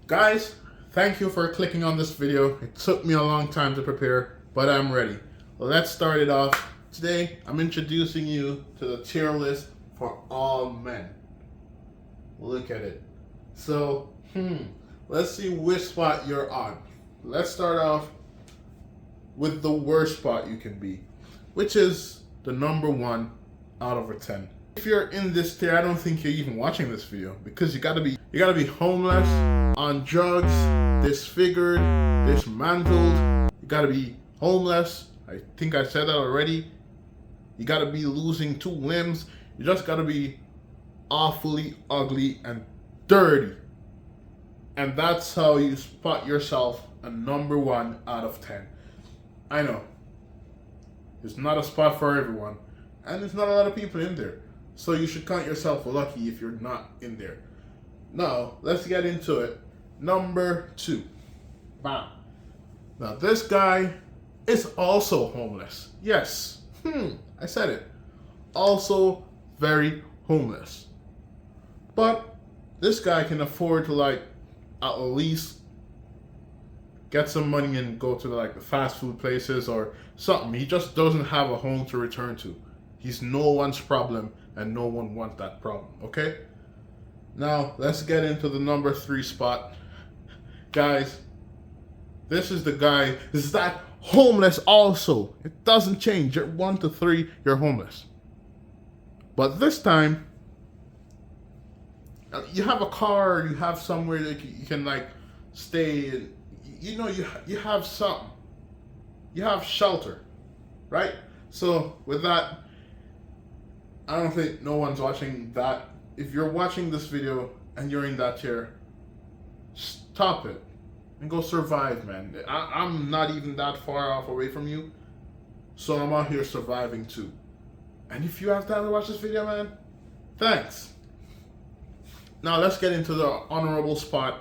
Guys, thank you for clicking on this video. It took me a long time to prepare, but I'm ready. Let's start it off. Today, I'm introducing you to the tier list for all men. Look at it. So, let's see which spot you're on. Let's start off with the worst spot you can be, which is the number 1 out of a 10. If you're in this tier, I don't think you're even watching this video because you gotta be homeless, on drugs, disfigured, dismantled. You gotta be homeless. I think I said that already. You gotta be losing 2 limbs. You just gotta be awfully ugly and dirty. And that's how you spot yourself a number 1 out of 10. I know. It's not a spot for everyone. And there's not a lot of people in there. So you should count yourself lucky if you're not in there. Now, let's get into it. Number 2. Bam. Now, this guy is also homeless. Yes. I said it. Also very homeless. But this guy can afford to at least get some money and go to the fast food places or something. He just doesn't have a home to return to. He's no one's problem and no one wants that problem, okay? Now, let's get into the number 3 spot. Guys, this is the guy, this is that homeless also. It doesn't change. You're 1 to 3, you're homeless. But this time, you have a car, you have somewhere that you can stay, and you have something. You have shelter, right? So with that, I don't think no one's watching that. If you're watching this video and you're in that tier, stop it and go survive, man. I'm not even that far off away from you, so I'm out here surviving too. And if you have time to watch this video, man, thanks. Now let's get into the honorable spot.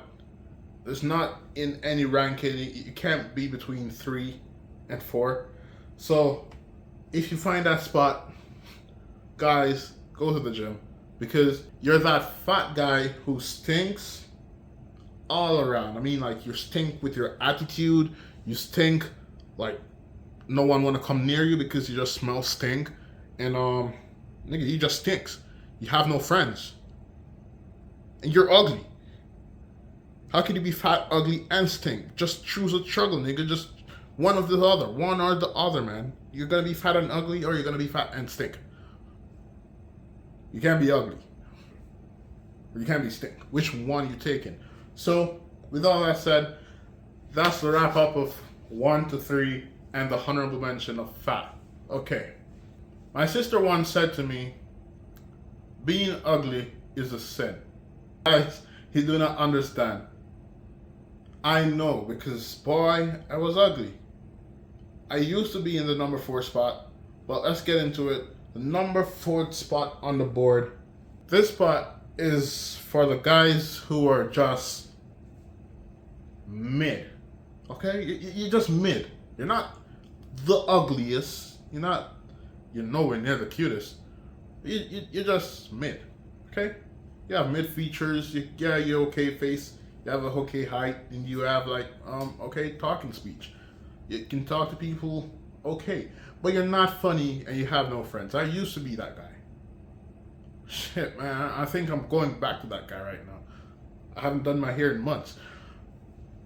It's not in any ranking. You can't be between 3 and 4. So if you find that spot, guys, go to the gym, because you're that fat guy who stinks all around. I mean, you stink with your attitude. You stink no one want to come near you because you just smell stink. And nigga, you just stinks. You have no friends. And you're ugly. How can you be fat, ugly, and stink? Just choose a struggle, nigga. Just one of the other. One or the other, man. You're gonna be fat and ugly, or you're gonna be fat and stink. You can't be ugly. Or you can't be stink. Which one you taking? So, with all that said, that's the wrap up of 1 to 3 and the honorable mention of fat. Okay. My sister once said to me, being ugly is a sin. Guys, you do not understand. I know, because boy, I was ugly. I used to be in the number 4 spot, but let's get into it. The number 4 spot on the board. This spot is for the guys who are just mid. Okay? You're just mid. You're not the ugliest. You're nowhere near the cutest. You're just mid. Okay? You have mid features. You're okay face. You have a okay height, and you have okay talking speech. You can talk to people okay, but you're not funny and you have no friends. I used to be that guy. Shit, man, I think I'm going back to that guy right now. I haven't done my hair in months,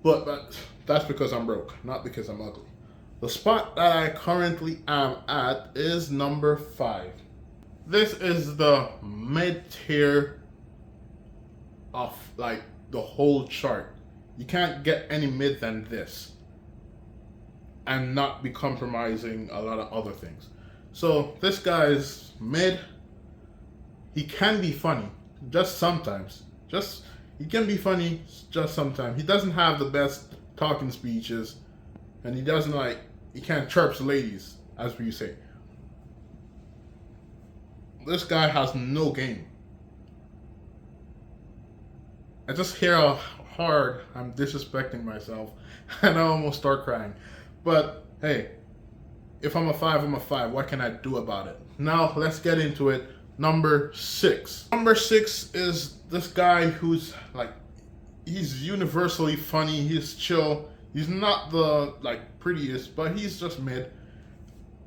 but that's because I'm broke, not because I'm ugly. The spot that I currently am at is number 5. This is the mid tier of the whole chart. You can't get any mid than this and not be compromising a lot of other things. So this guy is mid. He can be funny, just sometimes. He can be funny just sometimes. He doesn't have the best talking speeches, and he doesn't he can't chirps ladies, as we say. This guy has no game. I just hear how hard I'm disrespecting myself, and I almost start crying. But hey, if I'm a 5, I'm a 5. What can I do about it? Now let's get into it. Number 6. Number 6 is this guy who's he's universally funny. He's chill. He's not the like prettiest, but he's just mid.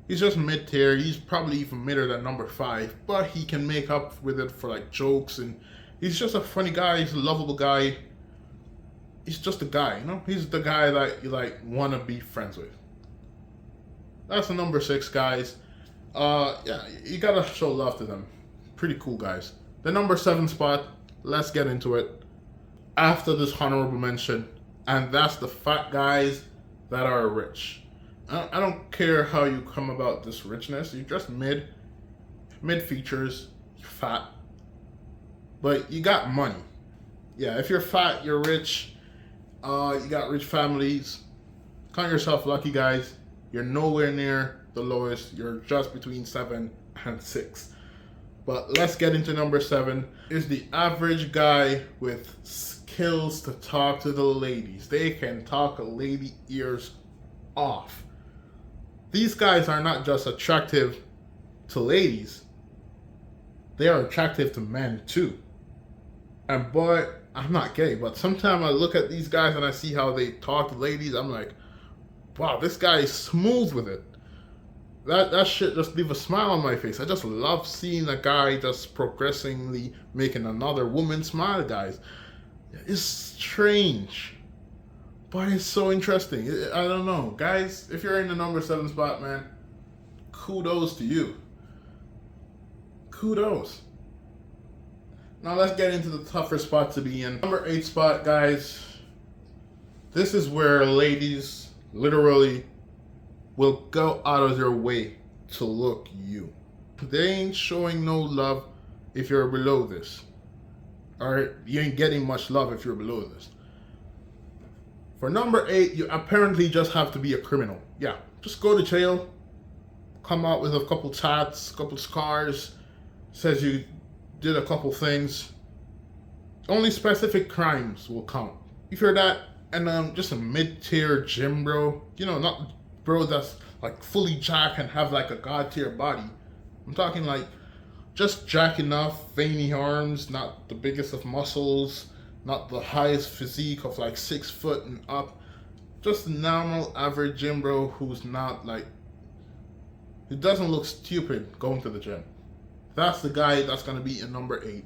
He's just mid tier. He's probably even midder than number 5, but he can make up with it for like jokes, and he's just a funny guy. He's a lovable guy. He's just a guy, you know. He's the guy that you like want to be friends with. That's the number 6, guys. Yeah, you gotta show love to them. Pretty cool guys. The number 7 spot. Let's get into it. After this honorable mention, and that's the fat guys that are rich. I don't care how you come about this richness. You're just mid features, you're fat, but you got money. Yeah, if you're fat, you're rich. You got rich families. Count yourself lucky, guys. You're nowhere near the lowest. You're just between 7 and 6. But let's get into number 7. Is the average guy with skills to talk to the ladies. They can talk a lady ears off. These guys are not just attractive to ladies. They are attractive to men too. And boy, I'm not gay, but sometimes I look at these guys and I see how they talk to ladies. I'm like, wow, this guy is smooth with it. That shit just leave a smile on my face. I just love seeing a guy just progressively making another woman smile, guys. It's strange, but it's so interesting. I don't know, guys. If you're in the number 7 spot, man, kudos to you. Kudos. Now let's get into the tougher spot to be in. Number 8 spot, guys. This is where ladies literally will go out of their way to look you. They ain't showing no love if you're below this. Or you ain't getting much love if you're below this. For number 8, you apparently just have to be a criminal. Yeah, just go to jail, come out with a couple tats, couple scars, says you did a couple things. Only specific crimes will count. If you're that, and just a mid-tier gym bro, you know, not bro that's like fully jack and have like a god tier body. I'm talking like just jack enough, veiny arms, not the biggest of muscles, not the highest physique of like 6 foot and up. Just a normal average gym bro who's not like, who doesn't look stupid going to the gym. That's the guy that's gonna be in number 8.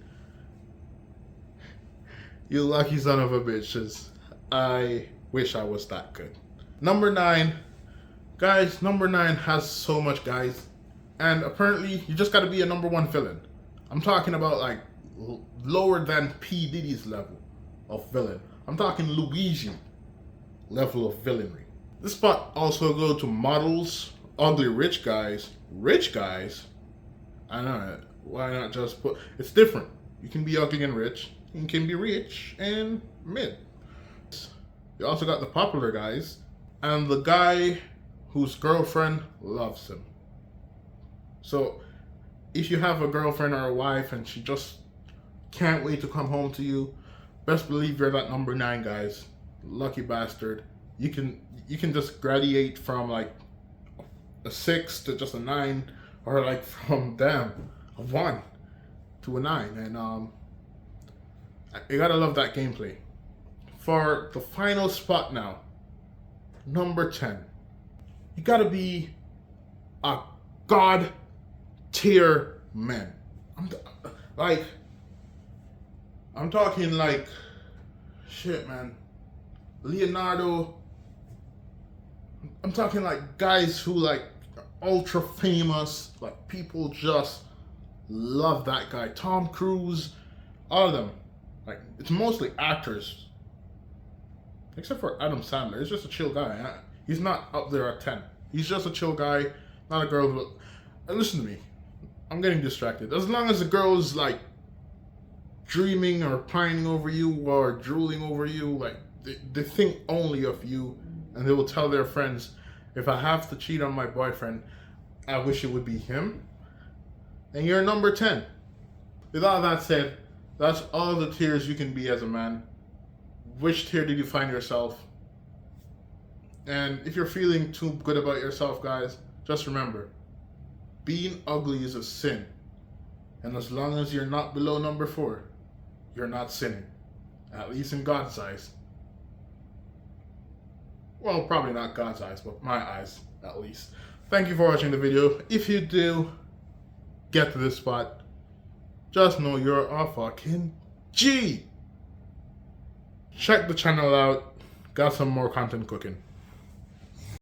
You lucky son of a bitches. I wish I was that good. Number 9. Guys, number 9 has so much, guys. And apparently, you just gotta be a number 1 villain. I'm talking about like lower than P. Diddy's level of villain. I'm talking Luigi level of villainry. This spot also go to models, ugly rich guys. Rich guys, I know, why not just put, it's different. You can be ugly and rich. You can be rich and mid. You also got the popular guys and the guy whose girlfriend loves him. So if you have a girlfriend or a wife and she just can't wait to come home to you, best believe you're that number 9, guys. Lucky bastard. You can just graduate from like a 6 to just a 9, or like from a 1 to a 9, and you gotta love that gameplay. For the final spot now, number 10, you gotta be a god tier man. I'm talking like shit, man. Leonardo. I'm talking like guys who like ultra famous, like people just love that guy. Tom Cruise, all of them. Like it's mostly actors, except for Adam Sandler. He's just a chill guy. He's not up there at 10. He's just a chill guy, not a girl who. Listen to me. I'm getting distracted. As long as the girl's like dreaming or pining over you or drooling over you, like they think only of you, and they will tell their friends, if I have to cheat on my boyfriend, I wish it would be him. And you're number 10. With all that said, that's all the tiers you can be as a man. Which tier did you find yourself? And if you're feeling too good about yourself, guys, just remember, being ugly is a sin. And as long as you're not below number 4, you're not sinning. At least in God's eyes. Well, probably not God's eyes, but my eyes, at least. Thank you for watching the video. If you do get to this spot, just know you're a fucking G. Check the channel out. Got some more content cooking.